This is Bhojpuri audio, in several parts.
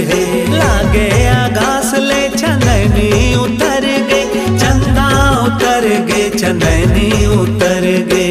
है। लागे आगास ले चंदनी उतर गे, चंदा उतर गे, चंदनी उतर गे।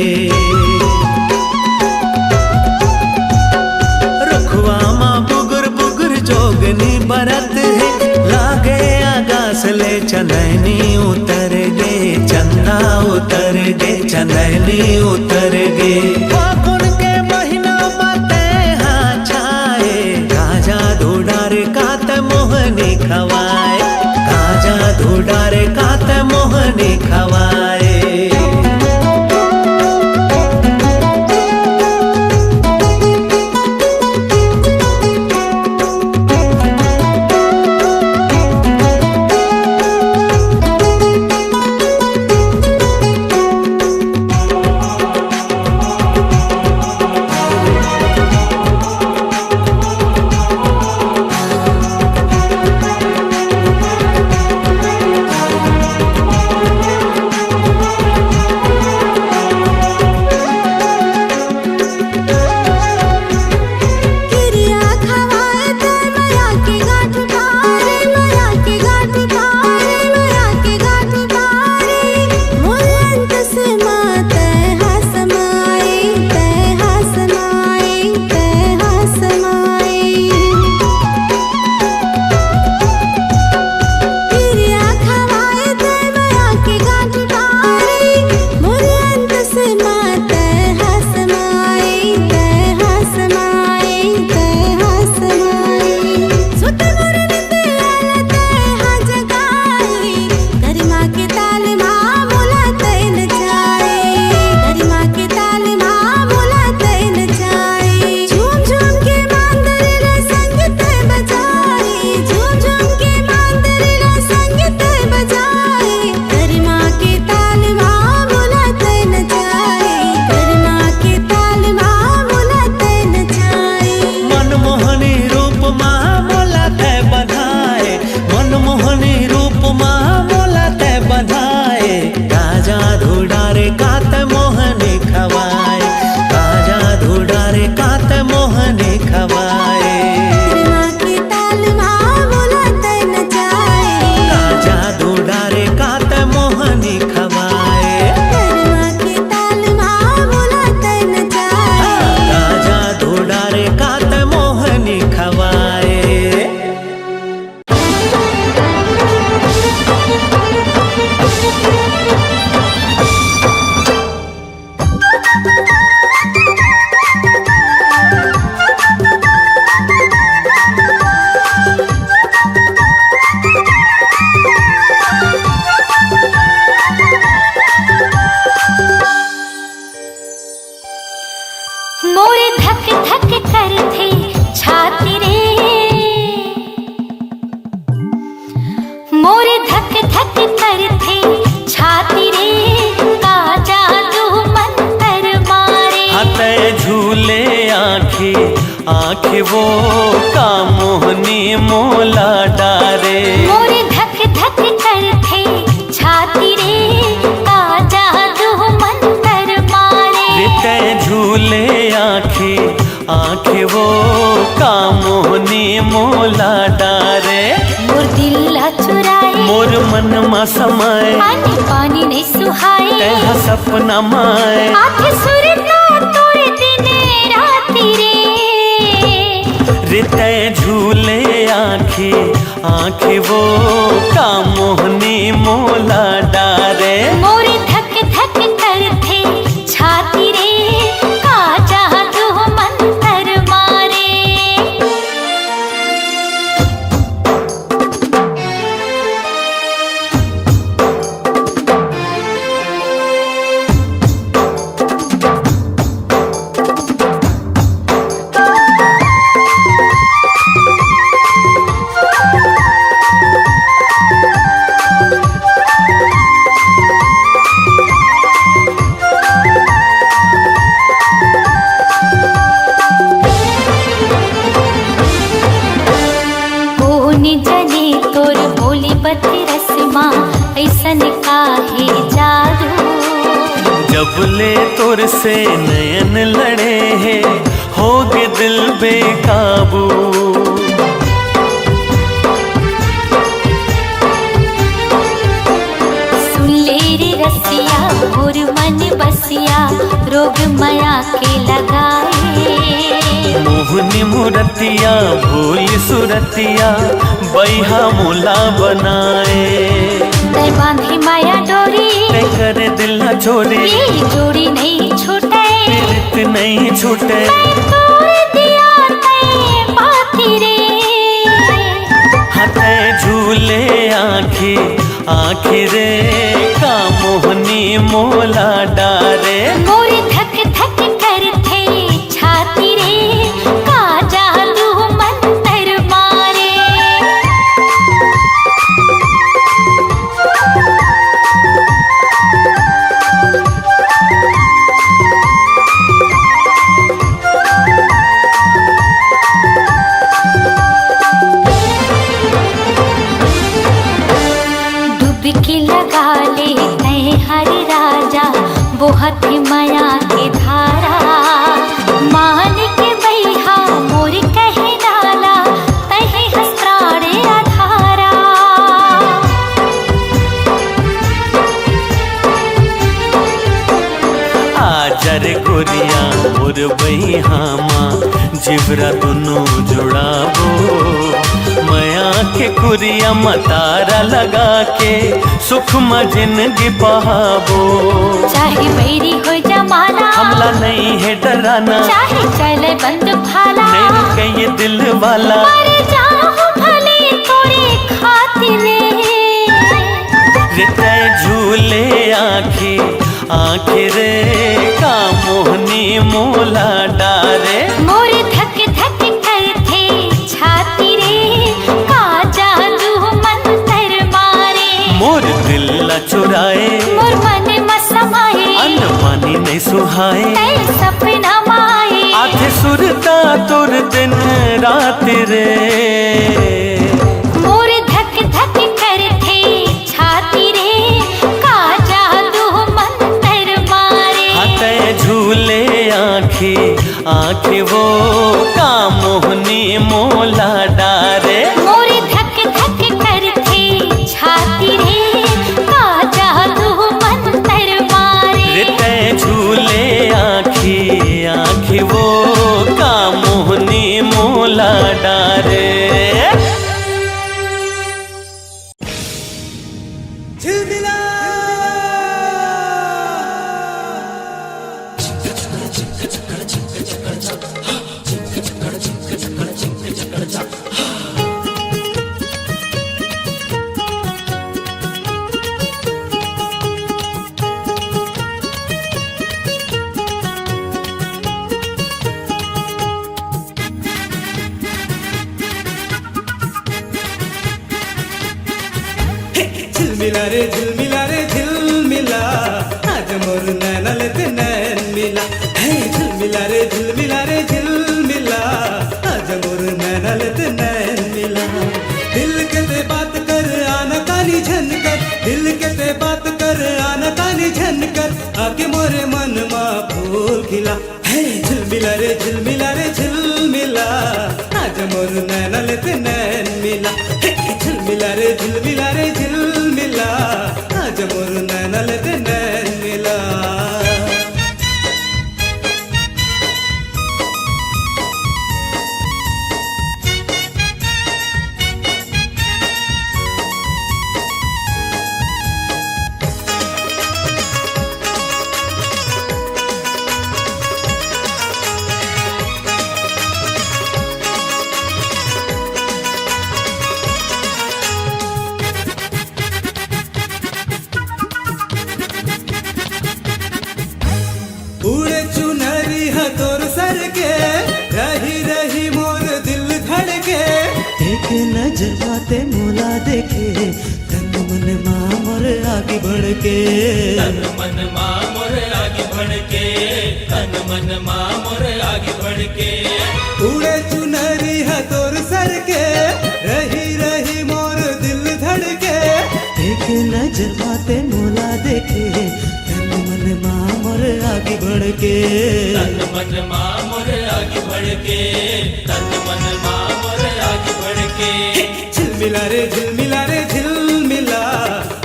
रुखवा माँ बुगुर बुगुर जोगनी बरत है। लागे आगास ले चंदनी उतर गे, चंदा उतर गे, चंदनी उतर गे। फागुन के महीना बाते हाँ छाए, काजा धूडार कात मोहनी खवाए, काजा धूडार कात मोहनी खवाए। आँखें वो का मोहनी मोला डारे। मोरे धक धक करथे छाती रे, का जादू मंतर मारे। रिते झूले आँखें वो का मोहनी मोला डारे। मोर दिल चुराए, मोर मन मा समाए, पानी पानी नहीं सुहाए। तेहा सपना माए, आँखें सुरता तोरे दिने राती रे। रिते झूले आँखें वो का मोहनी मोला डारे। मोरे धक धक करथे छाती रे, का जादू मंतर मारे। ऐसन काहे जादू, जबले तोर से नयन लड़े हैं, होगे दिल बेकाबू। मोहनी मूर्तिया भूल सुरतिया बैहा मोला बनाए। तै बांधी माया डोरी तै करे दिल न छोड़े, ये जोड़ी नहीं छूटे, प्रीत नहीं छूटे। मैं तोड़ दिया तै बाती रे। हाँ तै झूले आँखी आँखी रे का मोहनी मोला डारे। मोरे धक धक करते छाती रे का जादू मंतर मारे। डुबकी लगा ले तय हर राजा बहुत माया के धारा। मान के बैहा मोर कहे डाला तहे हस्त्राणे आधारा। आजर गोरिया मोर बहिहामा जिबरा दुनू जुड़ाबो। मया के कुरिया मतारा लगा के सुख में जिंदगी बहाबो। चाहे बैरी हो जमाना हमला नहीं है डराना, चाहे चले बंद भाला मेरे के ये दिल वाला। मर जाऊं भले तोरे खातिर रे तै झूले आँखी आँखी रे का मोहनी मोला डारे। मोरे धक धक करते छाती रे का जादू मंतर मारे। मोर दिल न चुराए, मोर मन मसमाए अनमानी नहीं सुहाए। तै सपना माए आधे सुरता तुर दिन रात रे। मोरे धक धक करते छाती रे का जादू मंतर मारे। हाथे झूले आँखी आँखी वो का मोहनी मोला डारे। मोरे धक धक करते छाती रे का जादू मंतर मारे। रे तै झूले आँखी आँखी वो का मोहनी मोला डारे। झिलमिला रे झिलमिला रे झिलमिला आज मोर नैनल ते नैन मिला। हे झिलमिला रे झिलमिला रे झिलमिला आज मोर नैनल ते नैन मिला। दिल के ते बात कर आना कानी झनकर, दिल के ते बात कर आना कानी झनकर आके मोरे मन मा फूल खिला। हे झिलमिला रे झिलमिला रे झिलमिला आज मोर नैनल ते नैन मिला। हे झिलमिला रे झिलमिला रे झिलमिला आज मोर नैनल ते नैन मिला। उड़े चुनरी हथोर सर के रही रही मोर दिल धड़के। एक नजर बाते मोला देखे तन मन माँ मोर आगे बढ़ के। तन मन माँ मोर आगे बढ़ के, तन मन माँ मोर आगे बढ़ के। उड़े चुनरी हथोर सर के रही रही मोर दिल धड़के। एक नजर बाते मोला देखे तन मन माँ मोर आगे बढ़ के। तन मन माँ मोर आगे बढ़ के, तन मन माँ मोर आगे बढ़ के। झिलमिला रे झिलमिला रे झिलमिला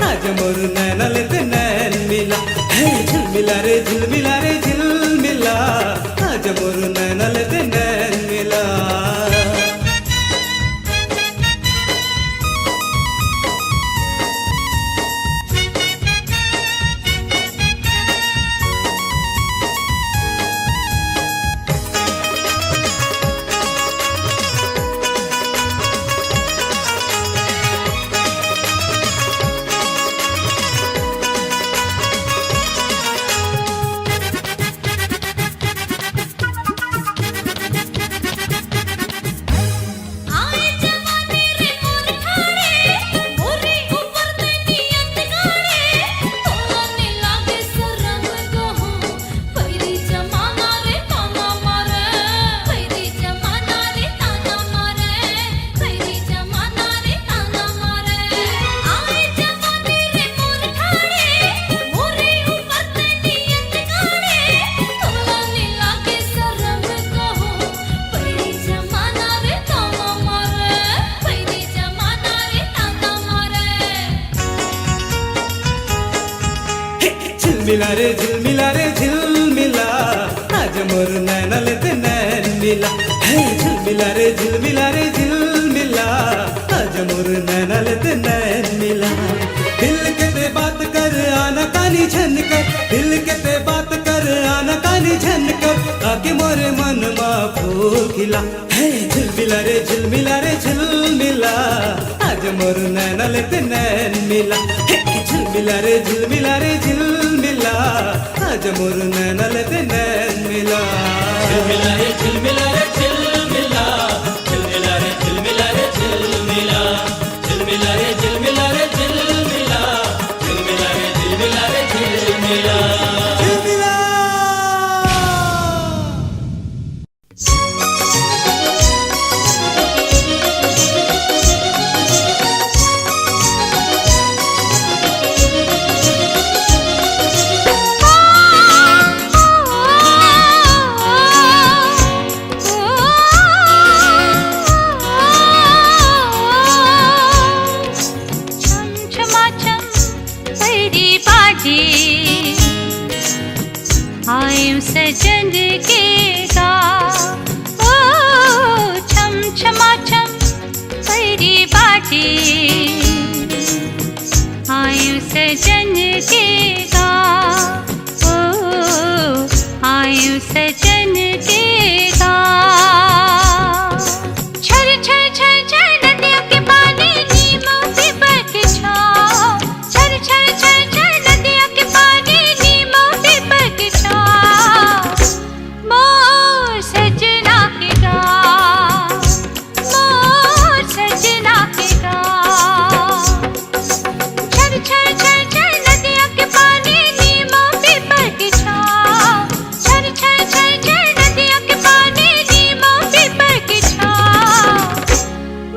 आज मोर नैनल ते नैन मिला। हे झिलमिला रे झिलमिला रे झिलमिला आज मोर नैनल ते नैन मिला। झिलमिला रे झिलमिला रे झिलमिला आज मोर नैनलते नैन मिला हे झिलमिला रे झिलमिला रे झिलमिला आज मोर नैनलते नैन मिला दिल के ते बात कर आना कानी झन कर दिल के ते बात कर आना कानी झन कर आके मोरे मन मा फूल खिला हे झिलमिला रे झिलमिला रे झिलमिला आज मोर नैनलते नैन मिला हे झिलमिला रे झिलमिला रे झिलमिला आज मोर नैनलते नैन मिला झिलमिला रे झिलमिला रे झिलमिला झिलमिला रे झिलमिला रे झिलमिला झिलमिला रे झिलमिला रे झिलमिला झिलमिला रे झिलमिला रे झिलमिला झिलमिला आयु सजन के गा ओ छम छमा छम पैरी बाटे आयु सजन के गा ओ आयु सजन के गा छर छर छर छर नदियों के पानी नीमों पे बरक छाओ छर छर छर छर नदियों के पानी नीमों पे बरक छाओ मोर सजना के गा मोर सजना के गा छर छर छर छर नदियों के पानी नीमों पे बरक छाओ छर छर छर छर नदियों के पानी नीमों पे बरक छाओ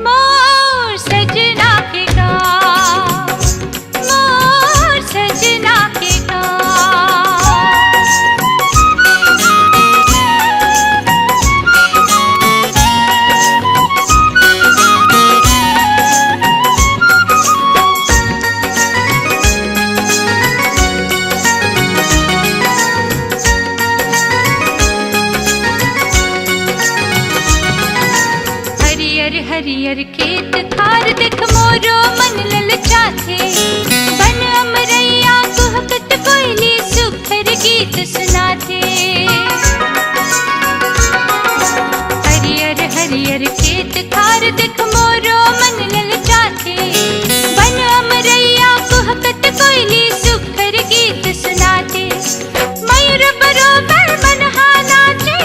मोर सजना के गा मोर सजना के गा हरियर हरियर खेत खार देख मोरो मन ललचाथे बन अमरैया कुहकत कोयली सुखर गीत सुनाथे हरियर हरियर खेत खार देख मोरो मन ललचाथे बन अमरैया कुहकत कोयली सुखर गीत सुनाथे मयूर बरोबर मनहा नाचे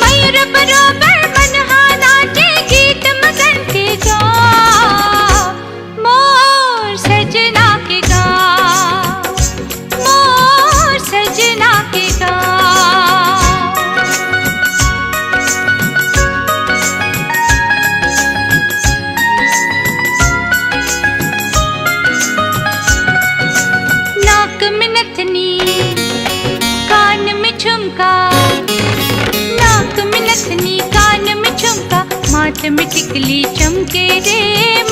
मयूर बरोबर मनहा नाचे गीत मगन के गा मोर सजना के गा मोर सजना के गा नाक में नथनी कान में झुमका नाक में नथनी कान में झुमका माथ में टिकली चमके रे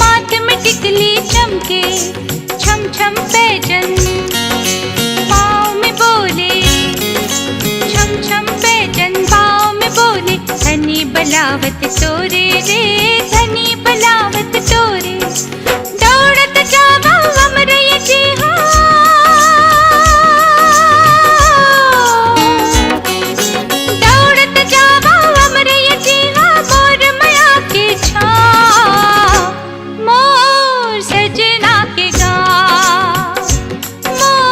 माथ में टिकली चमके छम छम पैजन पाँव में बोले छम छम पैजन पाँव में बोले धनी बलावत तोरे रे धनी बलावत तोरे दौड़त जावा अमरैया जी हो दौड़त जावा अमरैया जी हो मोर माया के छाओ मोर सजना के गा मोर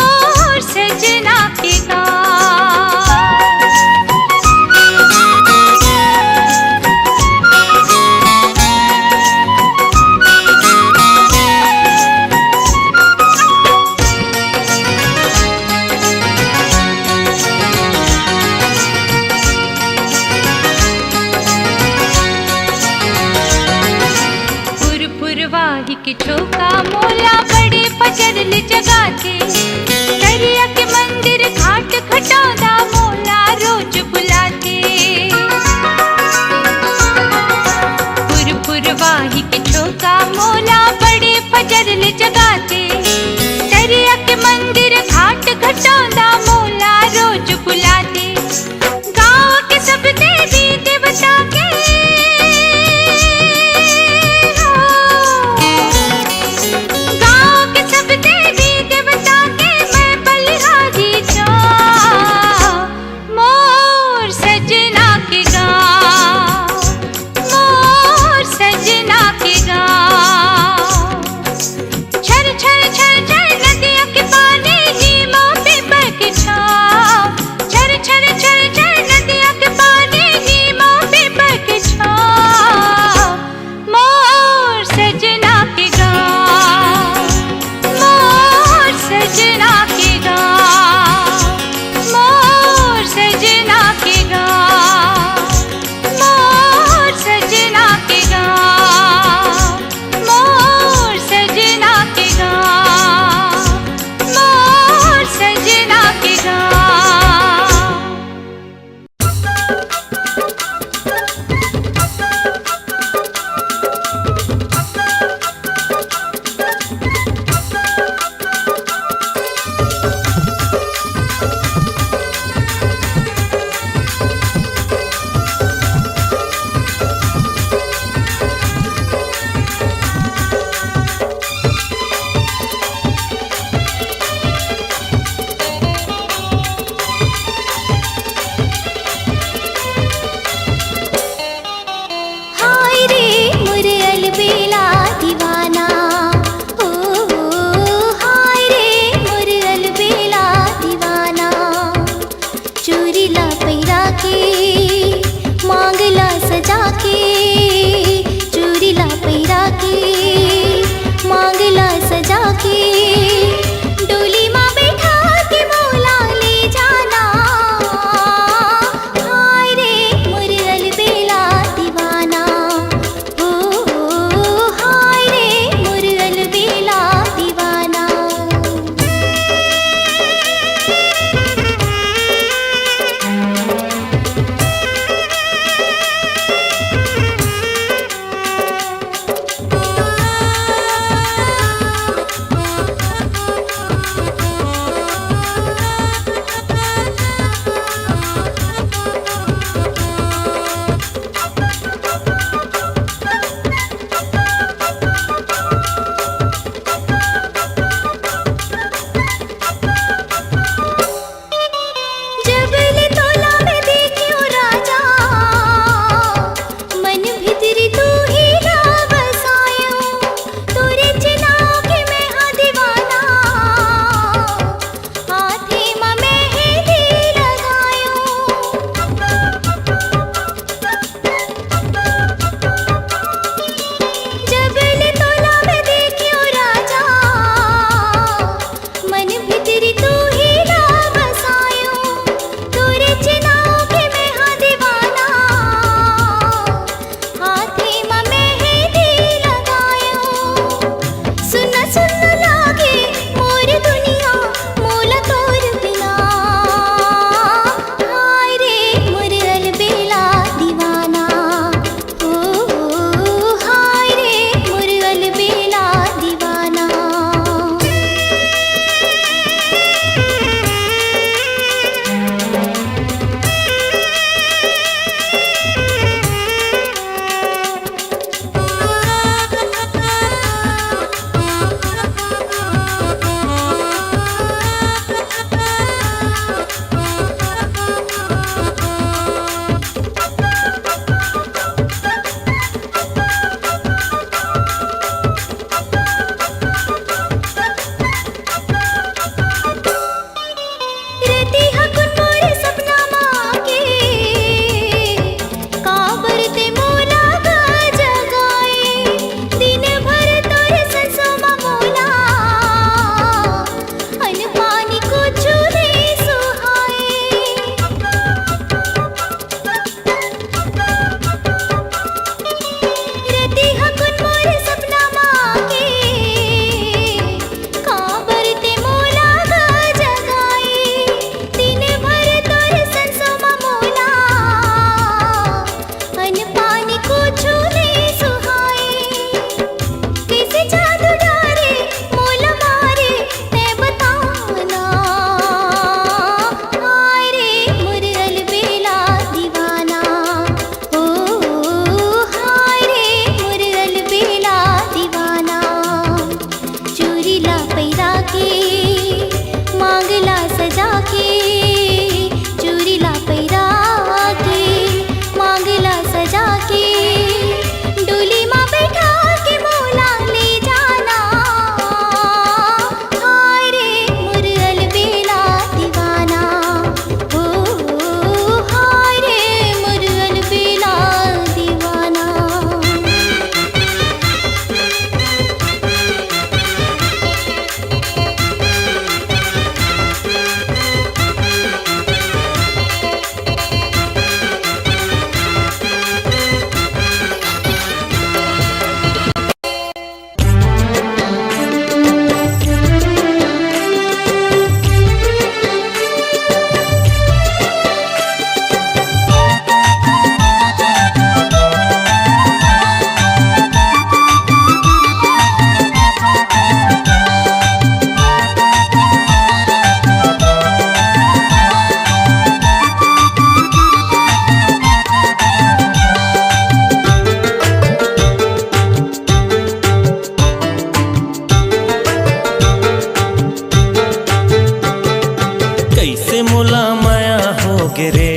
कैसे मुला माया होगे रे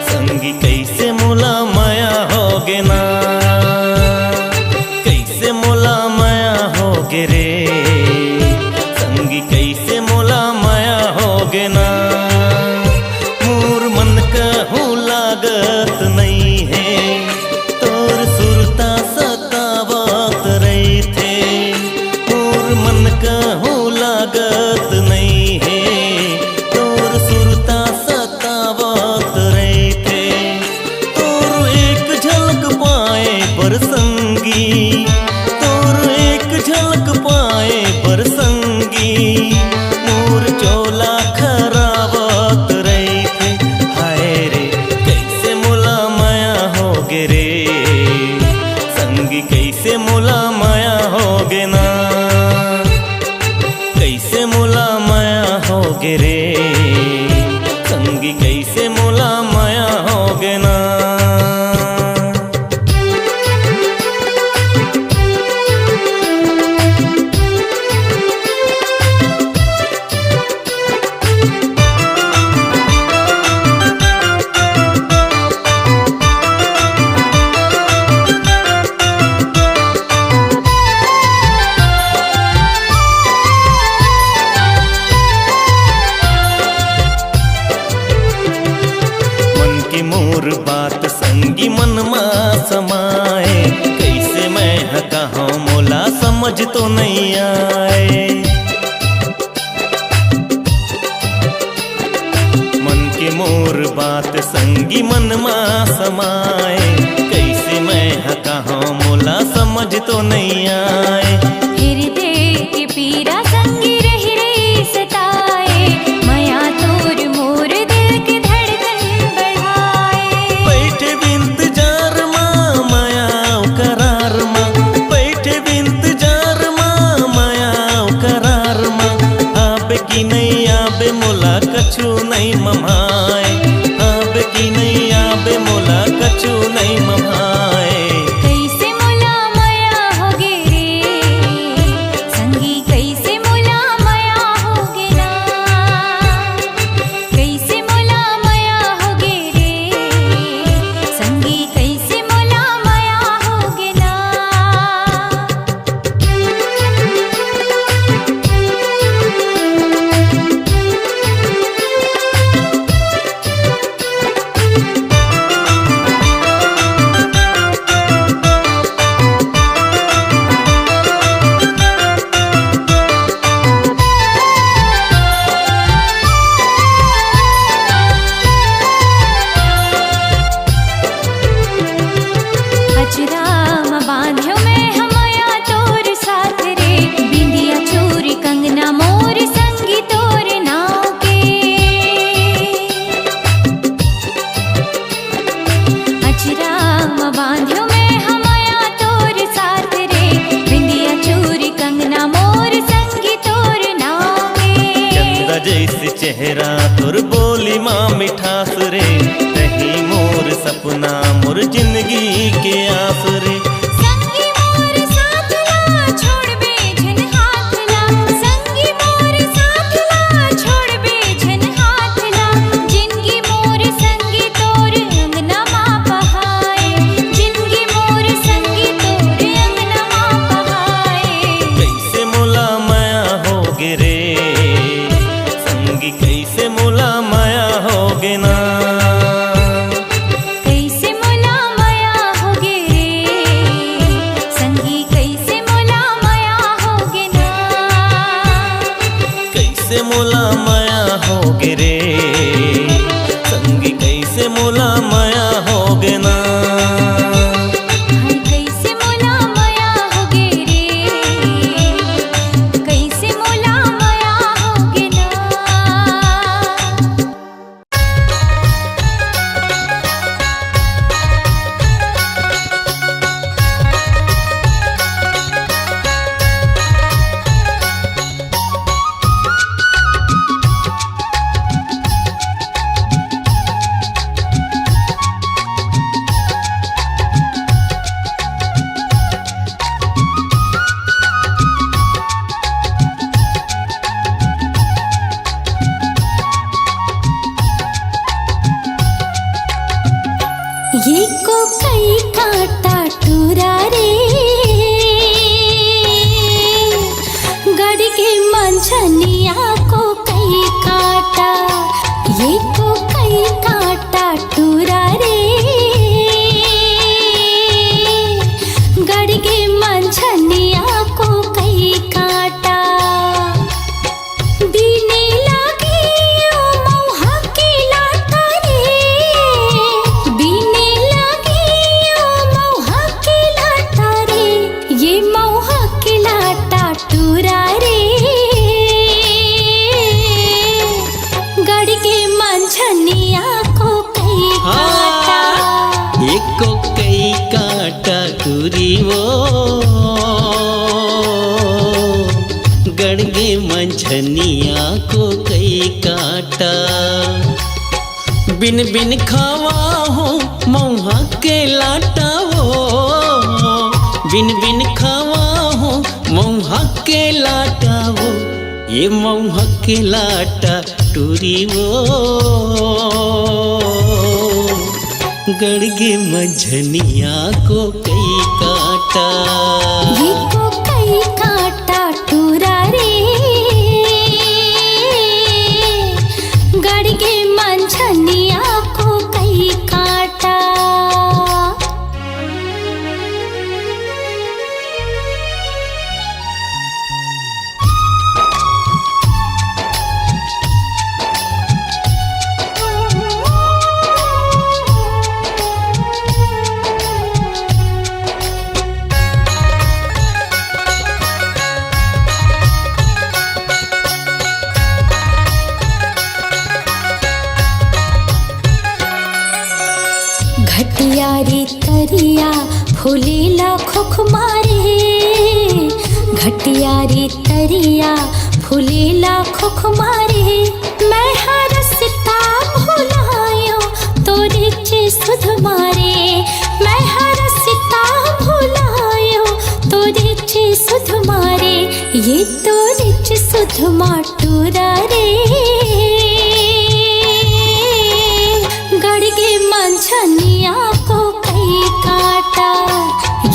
संगी, कैसे मुला माया होगे ना, कैसे मुला माया होगे रे संगी, कैसे मुला माया होगे ना। मोर मन कहूँ लागत नहीं है, तोर सुरता सतावत रही थे। मोर मन कहूँ लागत नहीं है, तोर सुरता सतावत रही थे। तोर एक झलक पाए पर संगी, तोर एक झलक पाए पर संगी, मोर चोला खरावत रही थे। हाय रे कैसे मुला माया होगे रे संगी, कैसे मुला माया होगे ना, कैसे मुला माया होगे रे संगी, कैसे मुला माया होगे ना। मोर बात संगी मन मा समाए, कैसे मैं कहाँ मोला समझ तो नहीं आए। मन के मोर बात संगी मन मा समाए, कैसे मैं कहाँ मोला समझ तो नहीं आए। हृदय की पीड़ा संगी रही रही सताए, माया तोर मोर दिल की धड़कन बढ़ाए। बैठे इंतजार माँ माया करार माँ, बैठे इंतजार माँ माया करार माँ। आबे की नहीं आबे मोला कछु नहीं ममाए, आबे की नहीं आबे मोला कछु नहीं ममाए। कैसे मुला माया होगे रे संगी, कैसे मुला माया होगे ना, कैसे मुला माया होगे रे संगी, कैसे मुला माया होगे ना। अचराम बांध्यो मैं हमया तोर साथ रे, बिंदिया चूरी कंगना मोर संगी तोर नाव के। अचराम बांध्यो मैं हमया तोर साथ रे, बिंदिया चूरी कंगना मोर संगी तोर नाव के। चंदा जैसे चेहरा तोर बोली माँ मिठास रे, रही मोर सपना मोर जिंदगी के आस रे। संगी मोर साथ ला छोड़ बेझन हाथ ला, संगी मोर साथ ला छोड़ बेझन हाथ ला। जिंदगी मोर संगी तोर अंगना माँ बहाए, जिंदगी मोर संगी तोर अंगना माँ बहाए। कैसे मुला माया होगे रे संगी, कैसे मुला माया होगे ना, कैसे मुला माया होगे रे संगी, कैसे मुला माया होगे ना। कैसे मुला माया होगे रे संगी, कैसे मुला माया होगे ना। हाय कैसे मुला माया होगे रे, कैसे मुला माया होगे ना। मंझनिया को कई काटा। एको कई काटा टूरी वो गड़गे मंझनिया को कई काटा। बिन बिन खावा हो मौहा के लाटा हो, बिन बिन खावा हो मौहा के लाटा हो, ये मौहा के लाटा टूरी वो गड़गे मंझनिया को कई काटा। ये को कई काटा टूरा रे गड़गे मंझनिया को कई काटा। घटिया रे तरिया फूलेला खोख मारे, घटिया रे तरिया फूलेला खोख मारे। मैं हरसता भुलायो तोरे चे सुध मारे, मैं हरसता भुलायो तोरे चे सुध मारे। ये तोरे चे सुध माटूरा रे गड़गे मंझनिया को कई काटा।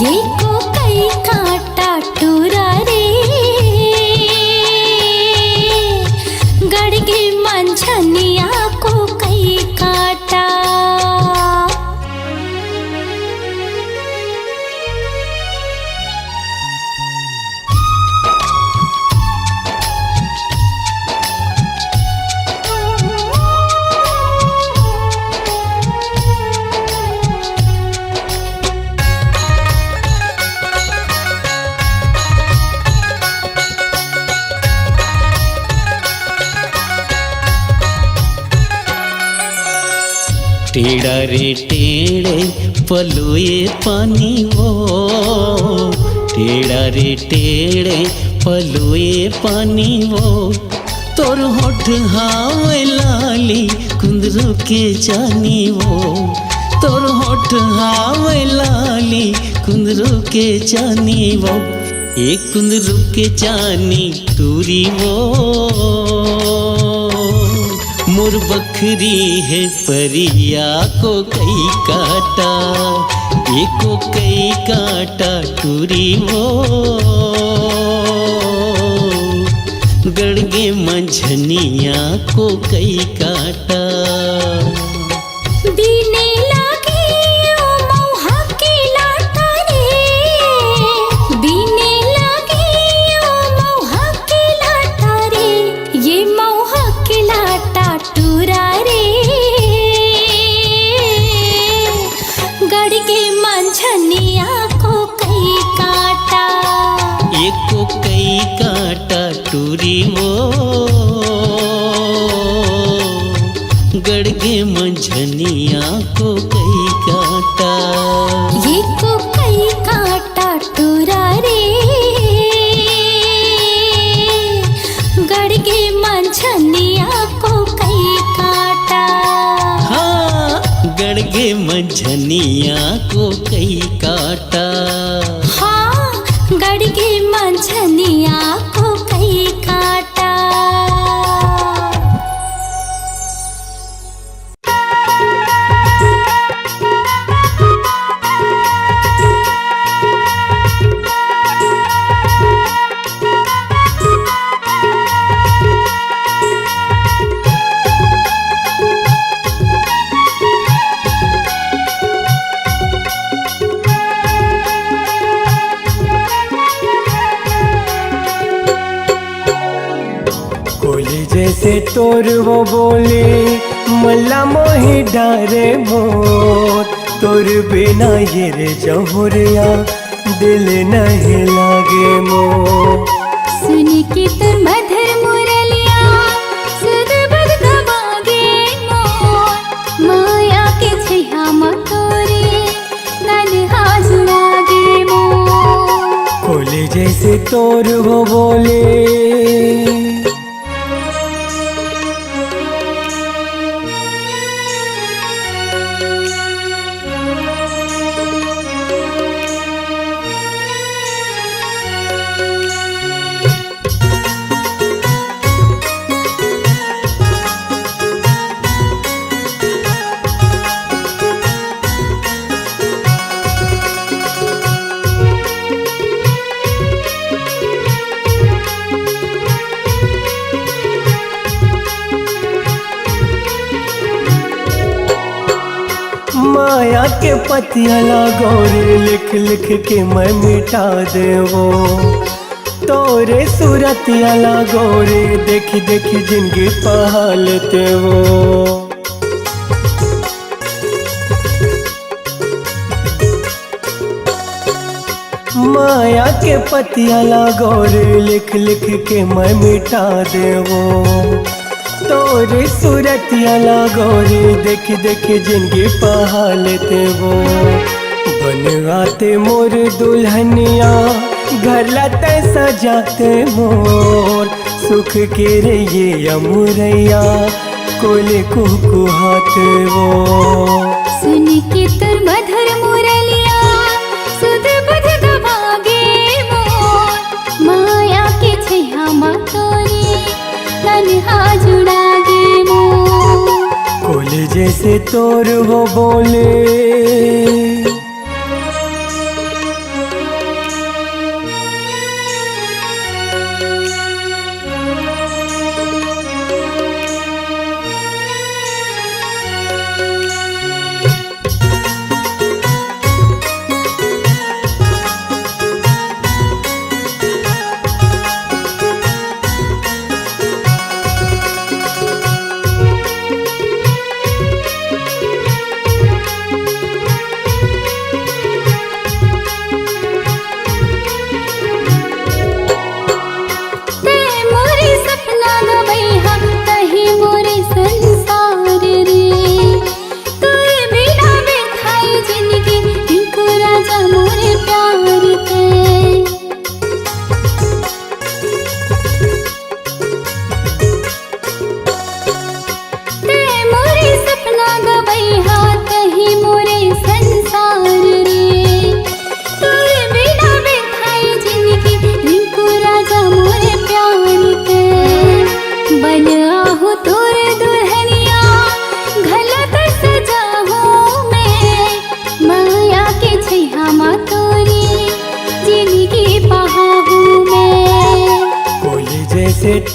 ये को कई काटा टूरा रे गड़गे मंझनिया को कई काटा। टेढ़ा रे टेढ़े पलोए पानी वो, टेढ़ा रे टेढ़े पलोए पानी वो। तोर होठ हावे लाली कुंदरू के जानी वो, तोर होठ हावे लाली कुंदरू के जानी वो। एक कुंदरू के जानी टूरी वो मोर बखरी है परिया को कई काटा। एको कई काटा टूरी वो गड़गे मंझनिया को कई काटा। बीने लागे ओ मौहा के लाटा रे, बीने लागे ओ मौहा के लाटा रे। ये मौहा के लाटा टूरा रे गड़गे मंझनिया को कई काटा। एको कई काटा टूरी वो गड़गे मंझनिया को कई काटा। ये को कई काटा टूरा रे गड़गे मंझनिया को कई काटा। हाँ गड़गे मंझनिया को कई काटा। हाँ गड़गे मंझनिया को कई काटा। जैसे तोर वो बोले मल्ला मोहि डारे मोर, तोर बिना ये रे जहुरिया दिल नहीं लागे मोर। सुन के तुम मधुर मुरलिया सुध बुध दबागे मोर, माया के पतिया लागोरे लिख लिख के मैं मिटा देवो तोरे सूरतिया लागोरे देखी देखी जिंदगी पहालते वो माया के पतिया लागोरे लिख लिख के मैं मिटा देवो तोरे सूरतिया लागोरे देखी देखी जिंदगी पहालते वो बनवाते मोर दुल्हनिया घर लाते सजाते मोर सुख के रे ये अमुरैया कोले कुहाते वो सुन के तुर मधुर मुरलिया सुध बुध गवागे मोर माया के छैया मा तोरी तन्हा जुड़ागे मोर कोले जैसे तोर वो बोले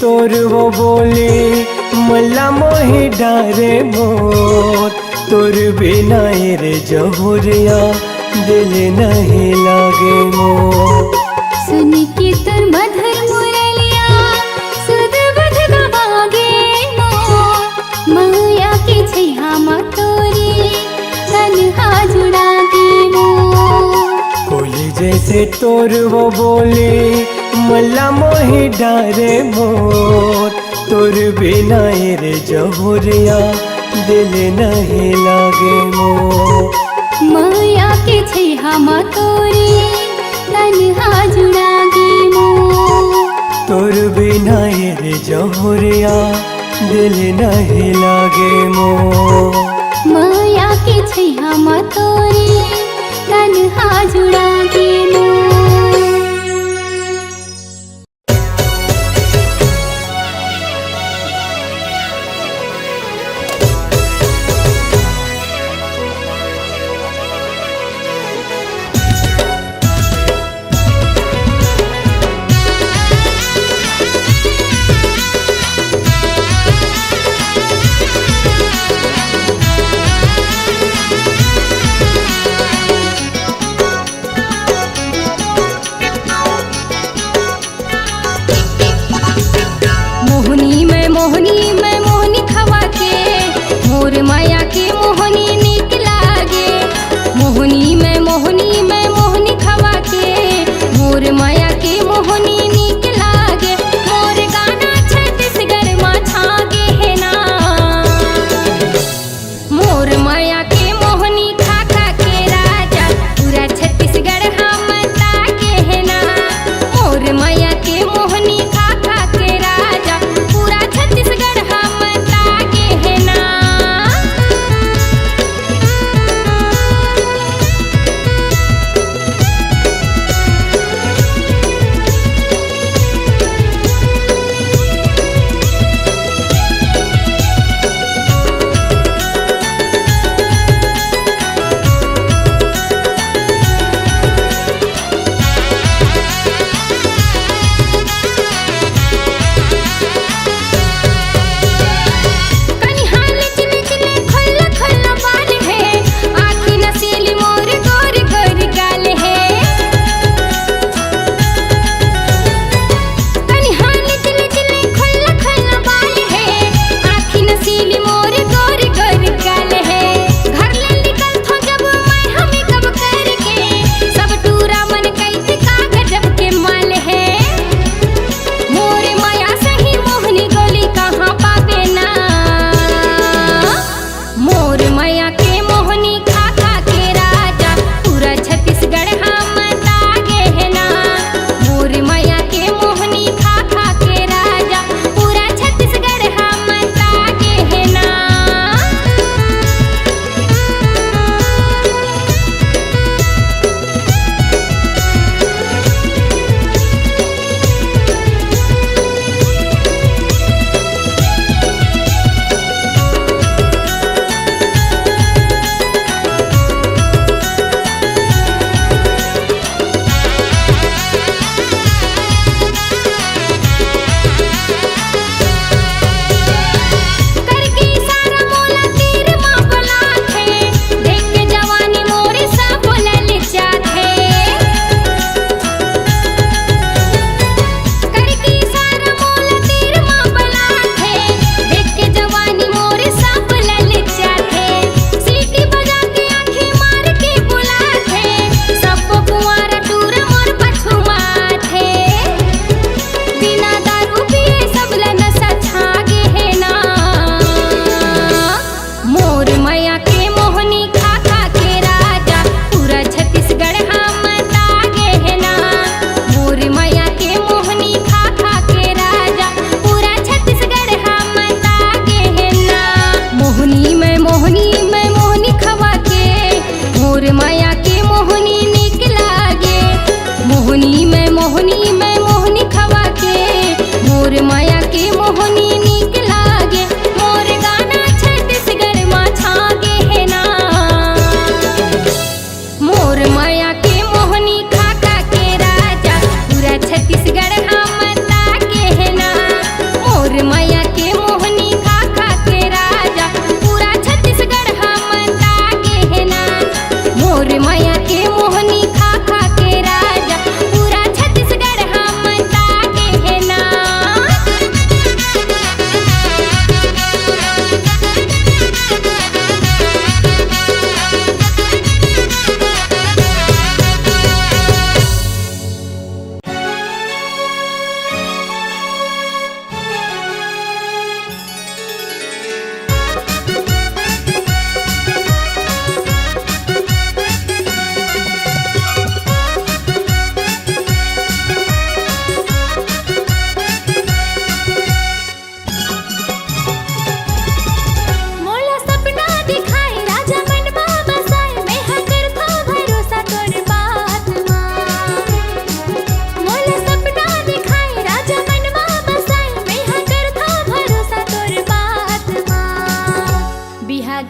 तोर वो बोले मल्ला मोहि डारे मोर तोर बिना रे जहुरिया दिल नहीं लागे मोर सुन के तुर मधुर मुरलिया सुध बुध गवागे मोर माया के छैया मा तोरी तन्हा जुड़ागे मोर कोली जैसे तोर वो बोले मल्ला मोहि डारे मोर तोर बिना रे जहुरिया दिल नहीं लागे मोर माया के छैया मा तोरी तन्हा जुड़ागे मोर तोर बिना रे जहुरिया दिल नहीं लागे मोर माया के छैया मा तोरी तन्हा जुड़ागे मोर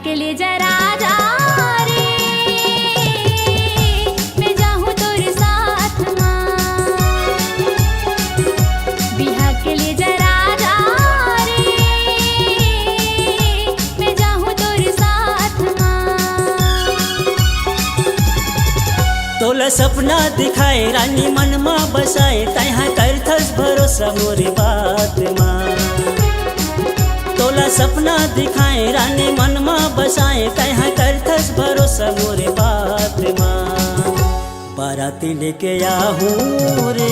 के ले जरा जा रे मैं जाऊँ तोरे साथ माँ बिहा के ले जरा जा रे मैं जाऊँ तोरे साथ माँ तोला सपना दिखाए रानी मन माँ बसाए तहाँ करथस भरोसा मोरे बात माँ तोला सपना दिखाए रानी मन माँ बसाए तहाँ करथस भरोसा मोरे बात माँ बाराती लेके आहूँ रे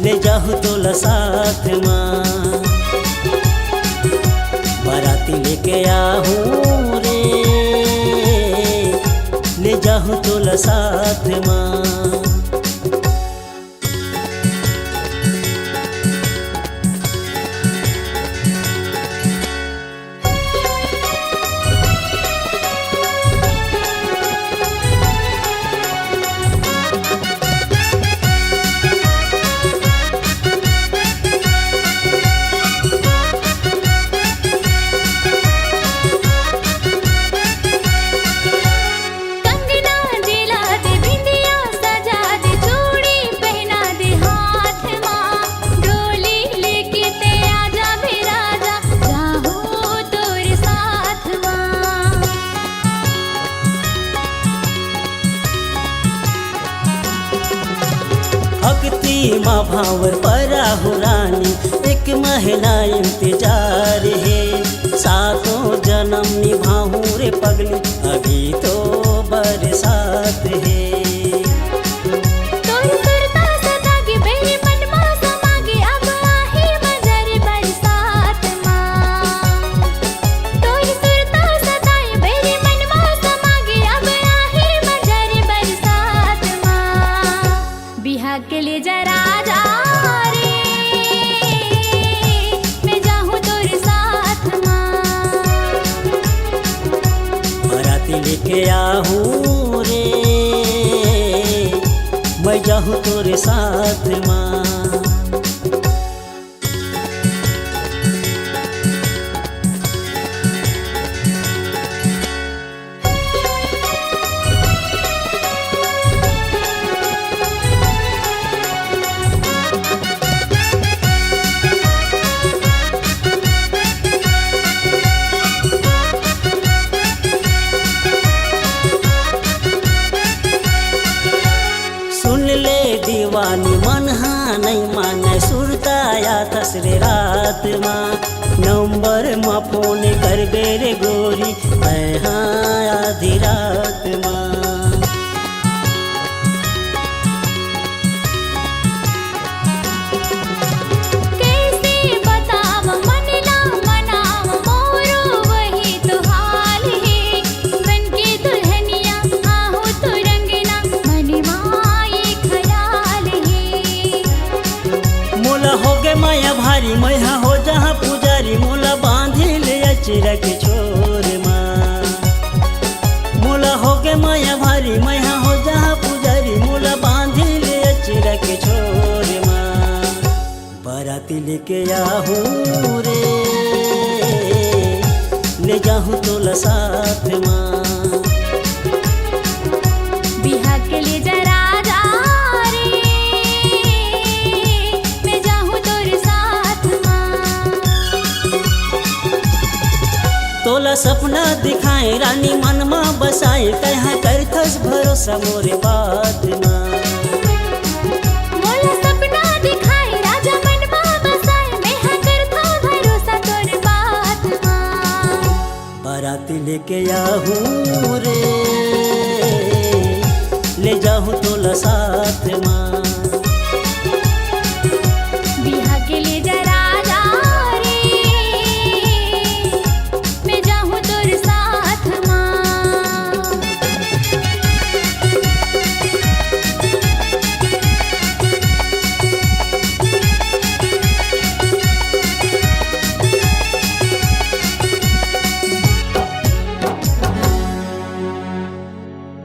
ले जाहूँ तोला साथ माँ बाराती लेके आहूँ रे ले जाहूँ तोला साथ माँ माँ भावर परा हो रानी एक महीना इंतजार है सातों जन्म निभाऊं रे पगली अभी तो बरसात है के ले जरा जा रे मैं जाऊँ तोरे साथ माँ बाराती लेके आहूँ रे मैं जाऊँ तोरे साथ माँ दीवानी मन हाँ नहीं माने सुरताया थसरे रात माँ नंबर माँ फोन कर बेरे गोरी मैं हाँ आधी रात माँ कैसे बताव मनला मनाव मोरो वही तो हाल है बन के दुल्हनिया आहो तो रंगना मनवा मोला हो गे माया भारी मैं हो जहाँ पुजारी मोला बांधी ले अचरा के छोर माँ मोला हो गे माया भारी मैं हो जहाँ पुजारी मोला बांधी ले अचरा के छोर माँ बाराती लेके आहूँ रे ले जाहूँ तोला साथ माँ बिहा के ले जरा जा तोला सपना दिखाए रानी मन माँ बसाए कहाँ करथस भरोसा मोरे बात माँ मोला सपना दिखाए राजा मन माँ बसाए मैं हाँ करथा भरोसा तोरे बात माँ बाराती लेके आहूँ रे ले जाहूँ तोला